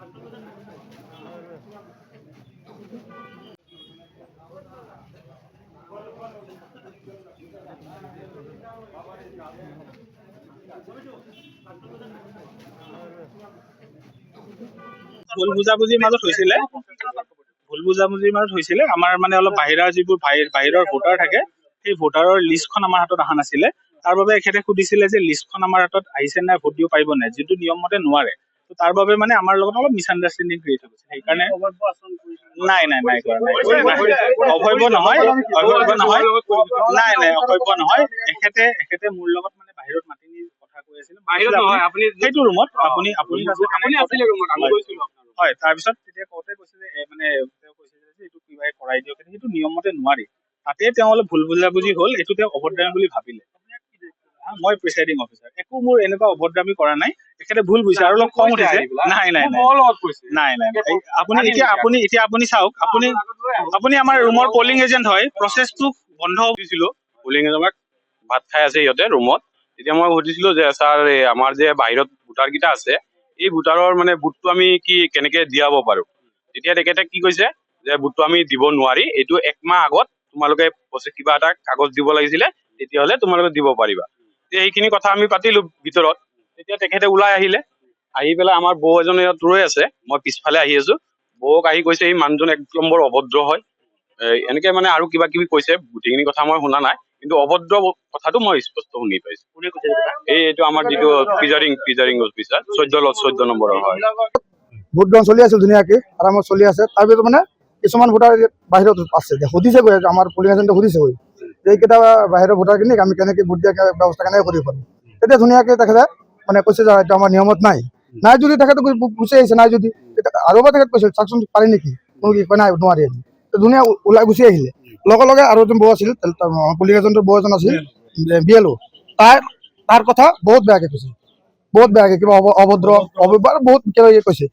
ভুল বুজাবুজিৰ মাজত হৈছিলে আমাৰ মানে অলপ বাহিৰৰ যিবোৰ বাহিৰৰ ভোটাৰ থাকে সেই ভোটাৰৰ লিষ্টখন আমাৰ হাতত অহা নাছিলে। তাৰ বাবে এখেতে সুধিছিলে যে লিষ্টখন আমাৰ হাতত আহিছে নাই, ভোট দিব পাৰিব নাই, যিটো নিয়ম মতে নোৱাৰে। তাৰ বাবে মানে আমাৰ লগত অলপ মিছ আণ্ডাৰষ্টেণ্ডিং ক্ৰিয়েট হৈ গৈছে। সেইকাৰণে নাই কৰা নাই। অভব্য নহয়, অভব্য নহয়। এখেতে মোৰ লগত মানে বাহিৰত মাতি নি কথা কৈ আছিলে। সেইটো ৰুমত আপুনি হয়। তাৰপিছত তেতিয়া কওঁতে কৈছে যে মানে তেওঁ কৈছে যে এইটো কিবাই কৰাই দিয়ক, সেইটো নিয়ম মতে নোৱাৰি। তাতে তেওঁ অলপ ভুল বুজাবুজি হ'ল, এইটো তেওঁ অভদ্ৰামি বুলি ভাবিলে। মই প্ৰিচাইডিং অফিচাৰ, একো মোৰ এনেকুৱা অভদ্ৰামি কৰা নাই। তেখেতে ভুল বুজিছে আৰু অলপ খং উঠিছে। নাই। আপুনি চাওক, আপুনি আমাৰ ৰুমৰ পলিং এজেণ্ট হয়, প্ৰচেছটো বন্ধ দিছিলো। পলিং এজেণ্টক ভাত খাই আছে সিহঁতে ৰুমত। তেতিয়া মই সুধিছিলো যে ছাৰ আমাৰ যে বাহিৰত ভোটাৰ কেইটা আছে, এই ভোটাৰৰ মানে বুথটো আমি কেনেকে দিয়াব পাৰো। তেতিয়া তেখেতে কি কৈছে যে বুথটো আমি দিব নোৱাৰি, এইটো 1 মাহ আগত তোমালোকে কিবা এটা কাগজ দিব লাগিছিলে, তেতিয়াহ'লে তোমালোকে দিব পাৰিবা। সেইখিনি কথা আমি পাতিলো ভিতৰত। তেতিয়া তেখেতে ওলাই আহিলে, আহি পেলাই আমাৰ বৌ এজনে ইয়াত ৰৈ আছে, মই পিছফালে আহি আছো। বৌক আহি কৈছে এই মানুহজন 1 নম্বৰ অভদ্ৰ হয়, এনেকে মানে আৰু কিবা কিবি কৈছে। গোটেইখিনি কথা মই শুনা নাই, কিন্তু অভদ্ৰ কথাটো মই স্পষ্ট শুনি পাইছো। এইটো আমাৰ যিটো প্ৰিজাইডিং অফিচাৰ 14 নম্বৰৰ হয়। ভোট গ্ৰহণ চলি আছিল, ধুনীয়াকে আৰামত চলি আছে। তাৰপিছত মানে কিছুমান ভোটাৰ বাহিৰত আছে, সুধিছে গৈ আমাৰ পলিং এজেণ্টে সুধিছে গৈ এইকেইটা বাহিৰৰ ভোটাৰখিনিক আমি কেনেকে ভোট দিয়া ব্যৱস্থা কেনেকে কৰিব পাৰোঁ। তেতিয়া ধুনীয়াকে তেখেতে মানে কৈছে যে এইটো আমাৰ নিয়মত নাই যদি তেখেতে গুচি আহিছে, নাই যদি আৰু এবাৰ তেখেতে কৈছে চাওকচোন পাৰি নেকি, কোনো কি কয় নাই নোৱাৰি। ধুনীয়া ওলাই গুচি আহিলে। লগে আৰু এজন বৌ আছিল, পলিং এজেণ্টৰ বৌ এজন আছিল BLO, তাৰ কথা বহুত বেয়াকে কৈছে, কিবা অভদ্ৰ বহুত কিবা কৈছে।